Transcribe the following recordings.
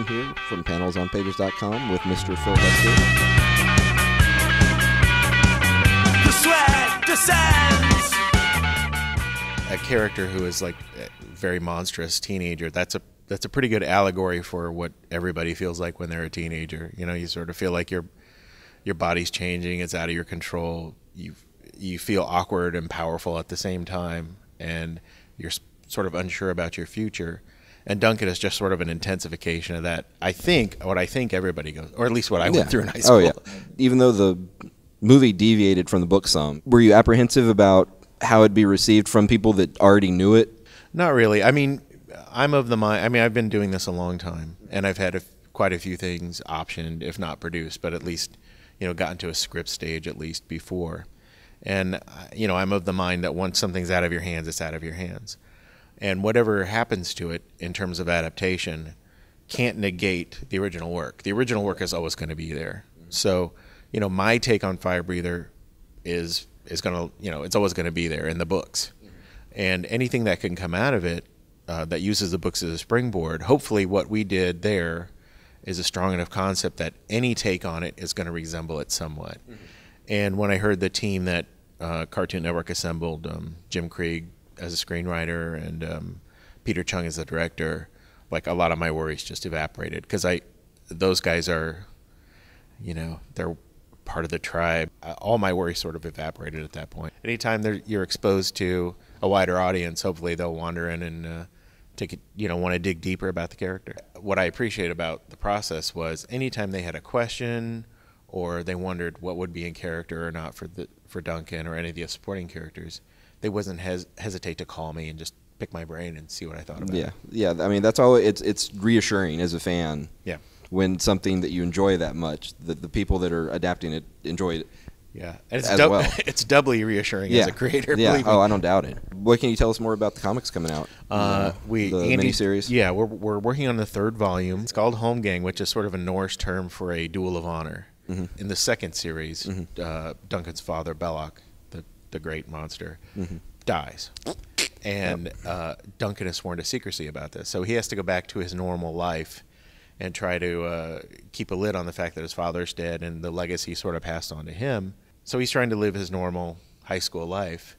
Eddleman here from PanelsOnPages.com with Mr. Phil Hester. The sweat descends. A character who is like a very monstrous teenager, that's a pretty good allegory for what everybody feels like when they're a teenager. You know, you sort of feel like your body's changing, it's out of your control. You feel awkward and powerful at the same time, and you're sort of unsure about your future. And Duncan is just sort of an intensification of that. I think everybody goes, or at least what I went through in high school. Oh, yeah. Even though the movie deviated from the book some, were you apprehensive about how it'd be received from people that already knew it? Not really. I mean, I'm of the mind, I've been doing this a long time, and I've had quite a few things optioned, if not produced, but at least, gotten to a script stage at least before. And, I'm of the mind that once something's out of your hands, it's out of your hands. And whatever happens to it in terms of adaptation can't negate the original work. The original work is always going to be there. So, my take on Firebreather is going to, it's always going to be there in the books. And anything that can come out of it that uses the books as a springboard, hopefully what we did there is a strong enough concept that any take on it is going to resemble it somewhat. And when I heard the team that Cartoon Network assembled, Jim Krieg as a screenwriter and Peter Chung as the director, like a lot of my worries just evaporated, because those guys are, they're part of the tribe. All my worries sort of evaporated at that point. Anytime you're exposed to a wider audience, hopefully they'll wander in and want to dig deeper about the character. What I appreciate about the process was anytime they had a question or they wondered what would be in character or not for Duncan or any of the supporting characters, they wasn't hesitate to call me and just pick my brain and see what I thought about it. Yeah. I mean, that's all. It's reassuring as a fan. Yeah. When something that you enjoy that much, the people that are adapting it enjoy it. Yeah, and it's doubly reassuring as a creator. Yeah. Oh, I don't doubt it. What can you tell us more about the comics coming out? The miniseries. Yeah, we're working on the third volume. It's called Home Gang, which is sort of a Norse term for a duel of honor. Mm-hmm. In the second series, Duncan's father, Belloc, the great monster, dies. And Duncan is sworn to secrecy about this. So he has to go back to his normal life and try to keep a lid on the fact that his father's dead and the legacy sort of passed on to him. So he's trying to live his normal high school life,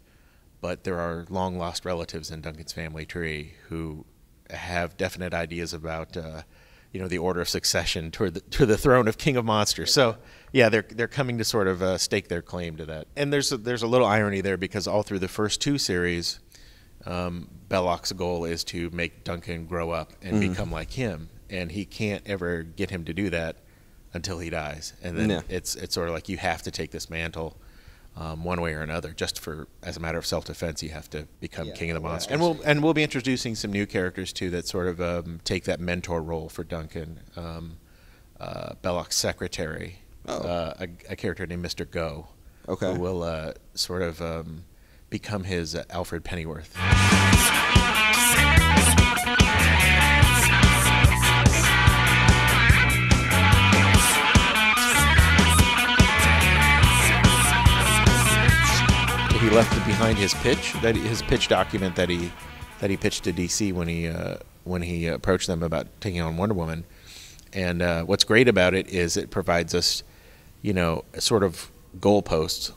but there are long-lost relatives in Duncan's family tree who have definite ideas about the order of succession to the throne of King of Monsters. So, yeah, they're coming to sort of stake their claim to that. And there's a little irony there, because all through the first two series, Belloc's goal is to make Duncan grow up and become like him, and he can't ever get him to do that until he dies. And then it's sort of like you have to take this mantle one way or another. Just as a matter of self-defense, you have to become King of the Monsters. And we'll be introducing some new characters too that sort of take that mentor role for Duncan. Belloc's secretary, a character named Mr. Go, who will sort of become his Alfred Pennyworth. He left behind his pitch document that he pitched to DC when he approached them about taking on Wonder Woman. And what's great about it is it provides us, sort of goalposts,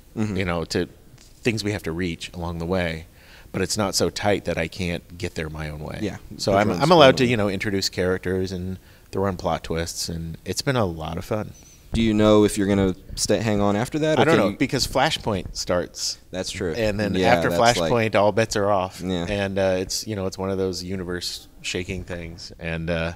to things we have to reach along the way. But it's not so tight that I can't get there my own way. Yeah. So I'm allowed to introduce characters and throw in plot twists, and it's been a lot of fun. Do you know if you're going to hang on after that? I don't know, because Flashpoint starts. That's true. And then after Flashpoint, all bets are off. Yeah. And it's one of those universe-shaking things. And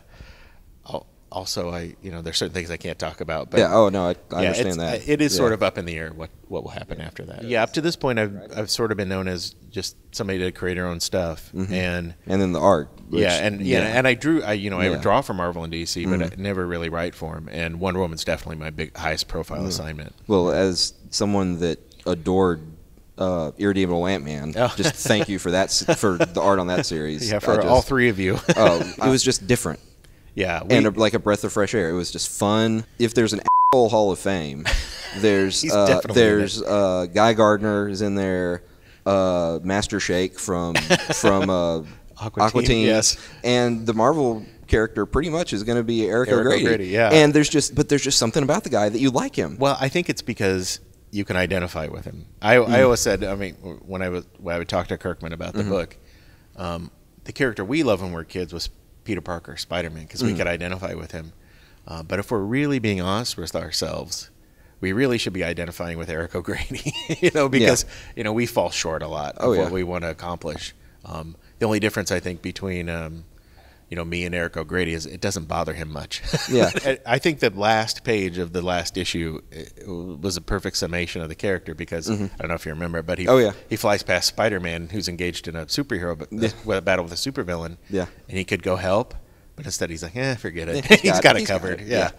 also, there's certain things I can't talk about. But I understand that. It is sort of up in the air what will happen after that. Yeah, up to this point, I've sort of been known as just somebody to create their own stuff, and then the art. And I drew. I would draw for Marvel and DC, but I never really write for them. And Wonder Woman's definitely my highest profile assignment. Well, as someone that adored Irredeemable Ant-Man, just thank you for that for the art on that series. Yeah, for all three of you. It was just different. Yeah, and like a breath of fresh air. It was just fun. If there's an asshole Hall of Fame, there's Guy Gardner is in there, Master Shake from Aqua Teen, yes, and the Marvel character pretty much is going to be Eric O'Grady. Yeah. And there's just something about the guy that you like him. Well, I think it's because you can identify with him. I always said, I mean, when I would talk to Kirkman about the book, the character we loved when we were kids was Peter Parker, Spider-Man, because we could identify with him. But if we're really being honest with ourselves, we really should be identifying with Eric O'Grady, because we fall short a lot of what we want to accomplish. The only difference I think between me and Eric O'Grady is it doesn't bother him much. Yeah. I think the last page of the last issue was a perfect summation of the character because I don't know if you remember, but he flies past Spider-Man, who's engaged in a superhero with a battle with a supervillain. Yeah. And he could go help, but instead he's like, forget it. He's got it covered. Yeah.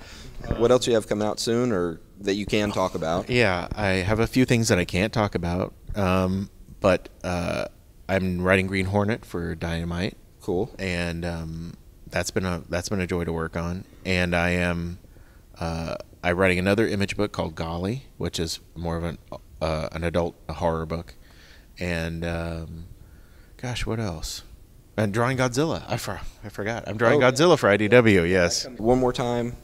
What else do you have coming out soon, or that you can talk about? Yeah, I have a few things that I can't talk about, but I'm writing Green Hornet for Dynamite. Cool. And that's been a joy to work on. And I'm writing another Image book called Golly, which is more of an adult horror book. And gosh, what else? And drawing Godzilla. I forgot. I'm drawing Godzilla for IDW. Yes. One more time.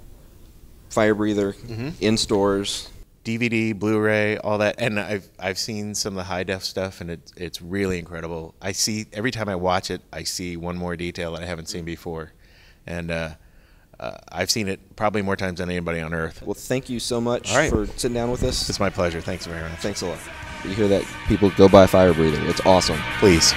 Firebreather in stores. DVD, Blu-ray, all that, and I've seen some of the high def stuff, and it's really incredible. I see every time I watch it, I see one more detail that I haven't seen before, and I've seen it probably more times than anybody on earth. Well, thank you so much for sitting down with us. It's my pleasure. Thanks very much. Thanks a lot. You hear that? People, go buy Firebreather. It's awesome. Please.